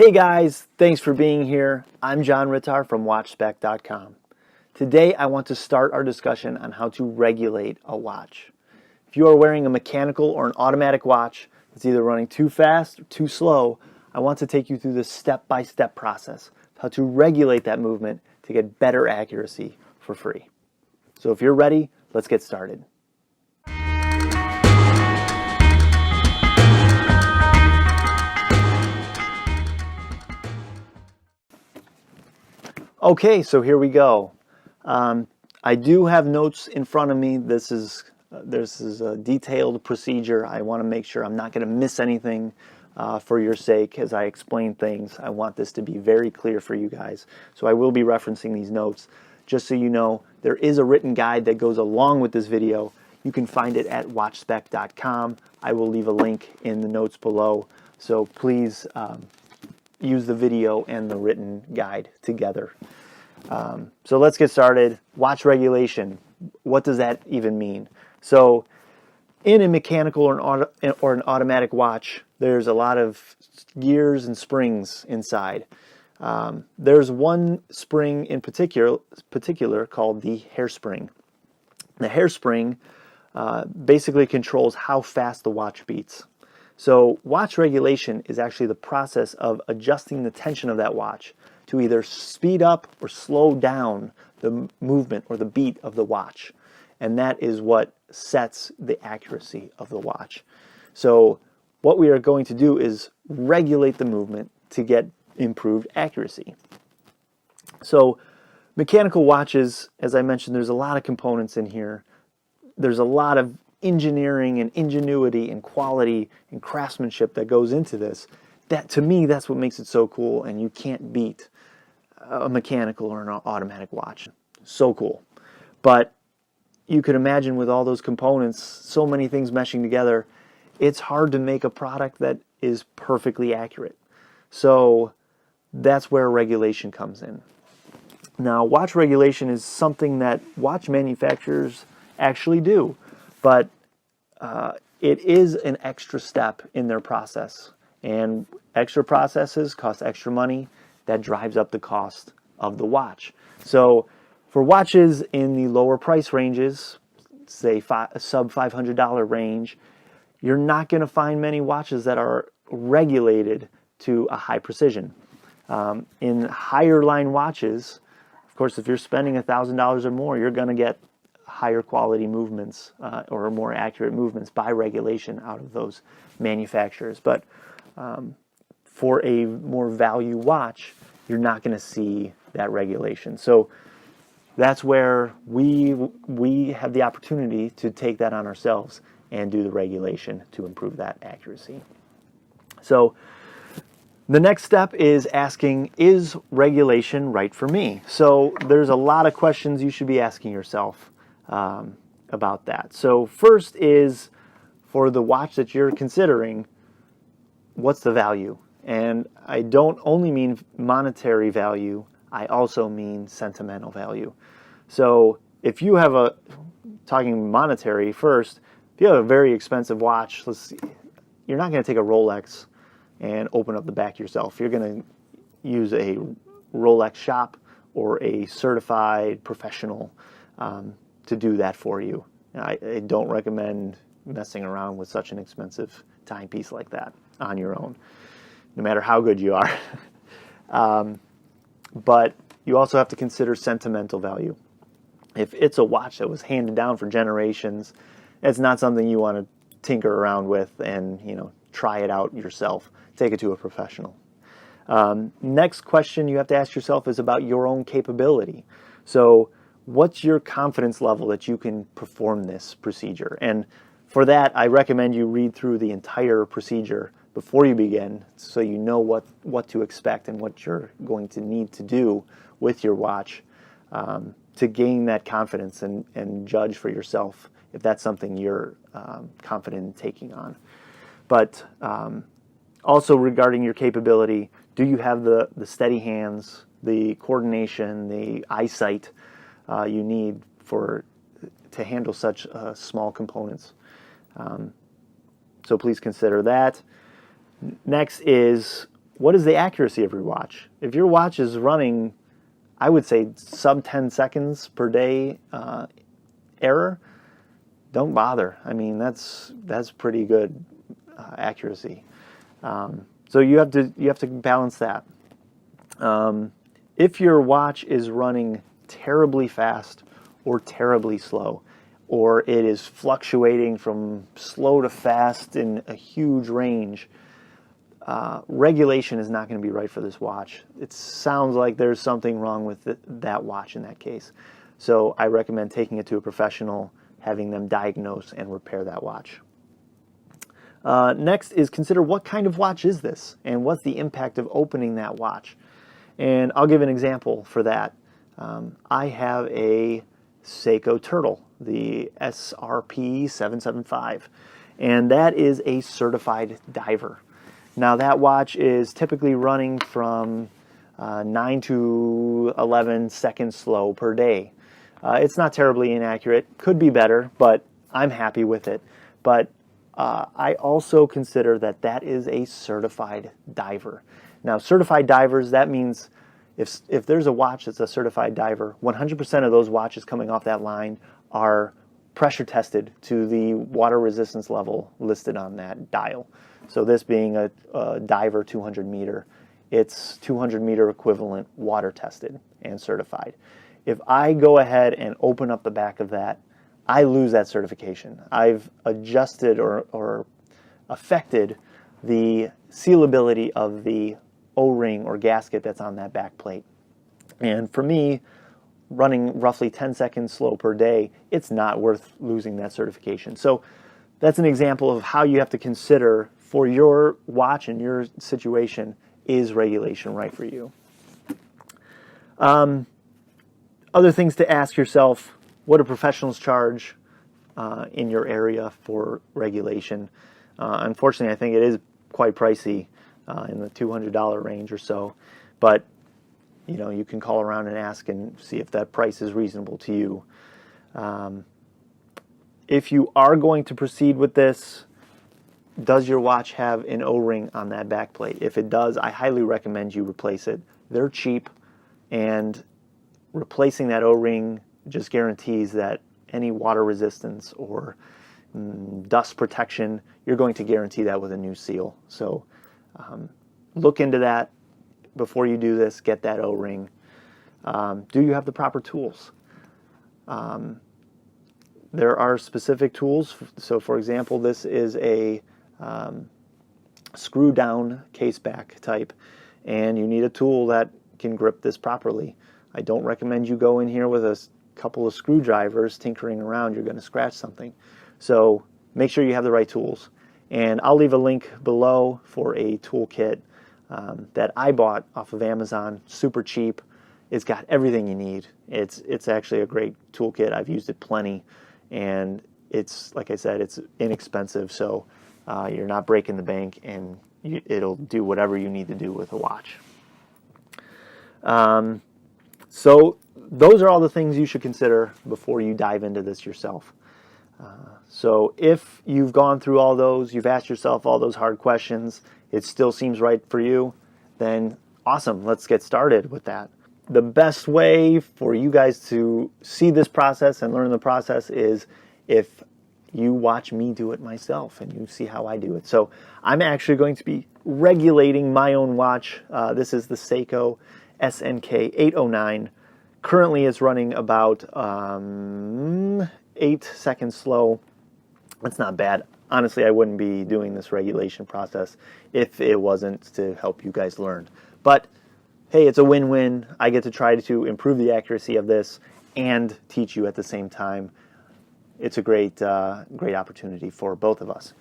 Hey guys, thanks for being here. I'm John Rittar from WatchSpec.com. Today I want to start our discussion on how to regulate a watch. If you are wearing a mechanical or an automatic watch that's either running too fast or too slow, I want to take you through the step-by-step process of how to regulate that movement to get better accuracy for free. So if you're ready, let's get started. Okay, so here we go. I do have notes in front of me. This is a detailed procedure. I want to make sure I'm not going to miss anything for your sake as I explain things. I want this to be very clear for you guys. So I will be referencing these notes. Just so you know, there is a written guide that goes along with this video. You can find it at watchspec.com. I will leave a link in the notes below. So please use the video and the written guide together. So let's get started. Watch regulation. What does that even mean? So in a mechanical or an automatic watch, there's a lot of gears and springs inside. There's one spring in particular called the hairspring. The hairspring basically controls how fast the watch beats. So watch regulation is actually the process of adjusting the tension of that watch to either speed up or slow down the movement or the beat of the watch. And that is what sets the accuracy of the watch. So what we are going to do is regulate the movement to get improved accuracy. So mechanical watches, as I mentioned, there's a lot of components in here. There's a lot of engineering and ingenuity and quality and craftsmanship that goes into this. That, to me, that's what makes it so cool, and you can't beat a mechanical or an automatic watch. So cool. But you could imagine with all those components, so many things meshing together, it's hard to make a product that is perfectly accurate. So that's where regulation comes in. Now, watch regulation is something that watch manufacturers actually do, but it is an extra step in their process, and extra processes cost extra money. That drives up the cost of the watch. So for watches in the lower price ranges, say sub $500 range, you're not going to find many watches that are regulated to a high precision. In higher line watches, of course, if you're spending $1,000 or more, you're going to get higher quality movements or more accurate movements by regulation out of those manufacturers. But for a more value watch, you're not going to see that regulation. So that's where we have the opportunity to take that on ourselves and do the regulation to improve that accuracy. So the next step is asking, is regulation right for me? So there's a lot of questions you should be asking yourself about that. So first is, for the watch that you're considering, what's the value? And I don't only mean monetary value, I also mean sentimental value. So if you have talking monetary first, if you have a very expensive watch, you're not going to take a Rolex and open up the back yourself. You're going to use a Rolex shop or a certified professional to do that for you. I don't recommend messing around with such an expensive timepiece like that on your own, no matter how good you are. But you also have to consider sentimental value. If it's a watch that was handed down for generations, it's not something you want to tinker around with and try it out yourself. Take it to a professional. Next question you have to ask yourself is about your own capability. So what's your confidence level that you can perform this procedure? And for that, I recommend you read through the entire procedure before you begin, so you know what to expect and what you're going to need to do with your watch to gain that confidence and judge for yourself if that's something you're confident in taking on. But also regarding your capability, do you have the steady hands, the coordination, the eyesight you need to handle such small components? So please consider that. Next is, what is the accuracy of your watch? If your watch is running, I would say sub 10 seconds per day error, don't bother. I mean, that's pretty good accuracy. So you have to balance that. If your watch is running terribly fast or terribly slow, or it is fluctuating from slow to fast in a huge range, regulation is not going to be right for this watch. It sounds like there's something wrong with that watch in that case. So I recommend taking it to a professional, having them diagnose and repair that watch. Next is consider what kind of watch is this and what's the impact of opening that watch. And I'll give an example for that. I have a Seiko Turtle, the SRP 775, and that is a certified diver. Now that watch is typically running from 9 to 11 seconds slow per day. It's not terribly inaccurate, could be better, but I'm happy with it. But I also consider that is a certified diver. Now, certified divers, that means if there's a watch that's a certified diver, 100% of those watches coming off that line are pressure tested to the water resistance level listed on that dial. So this being a diver 200 meter, it's 200 meter equivalent water tested and certified. If I go ahead and open up the back of that, I lose that certification. I've adjusted or affected the sealability of the O-ring or gasket that's on that back plate. And for me, running roughly 10 seconds slow per day, it's not worth losing that certification. So that's an example of how you have to consider for your watch and your situation, is regulation right for you? Other things to ask yourself: what do professionals charge in your area for regulation? Unfortunately, I think it is quite pricey, in the $200 range or so. But you can call around and ask and see if that price is reasonable to you. If you are going to proceed with this, does your watch have an O-ring on that back plate? If it does, I highly recommend you replace it. They're cheap, and replacing that O-ring just guarantees that any water resistance or dust protection, you're going to guarantee that with a new seal. So look into that before you do this. Get that O-ring. Do you have the proper tools? There are specific tools. So for example, this is a screw down case back type, and you need a tool that can grip this properly. I don't recommend you go in here with a couple of screwdrivers tinkering around. You're going to scratch something. So make sure you have the right tools. And I'll leave a link below for a toolkit that I bought off of Amazon, super cheap. It's got everything you need. It's actually a great toolkit. I've used it plenty, and it's, like I said, it's inexpensive, so you're not breaking the bank, and it'll do whatever you need to do with a watch. So those are all the things you should consider before you dive into this yourself. So if you've gone through all those, you've asked yourself all those hard questions, it still seems right for you, then awesome, let's get started with that. The best way for you guys to see this process and learn the process is if you watch me do it myself and you see how I do it. So I'm actually going to be regulating my own watch. This is the Seiko SNK 809. Currently it's running about 8 seconds slow. That's not bad. Honestly, I wouldn't be doing this regulation process if it wasn't to help you guys learn. But hey, it's a win-win. I get to try to improve the accuracy of this and teach you at the same time. It's a great opportunity for both of us.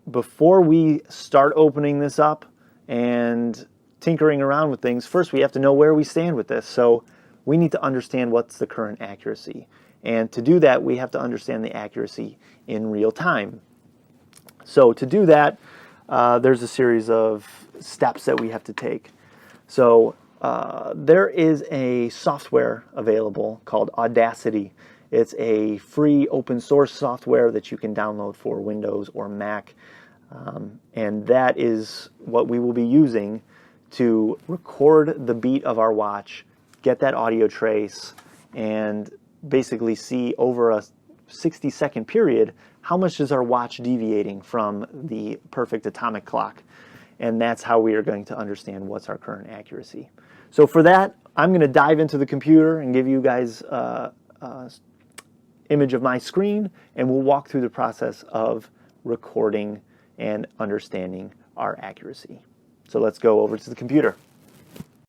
Before we start opening this up and tinkering around with things, first we have to know where we stand with this. So we need to understand what's the current accuracy. And to do that, we have to understand the accuracy in real time. So to do that, there's a series of steps that we have to take. So there is a software available called Audacity. It's a free open source software that you can download for Windows or Mac. And that is what we will be using to record the beat of our watch, get that audio trace, and basically see over a 60-second period how much is our watch deviating from the perfect atomic clock. And that's how we are going to understand what's our current accuracy. So for that, I'm going to dive into the computer and give you guys image of my screen, and we'll walk through the process of recording and understanding our accuracy. So let's go over to the computer.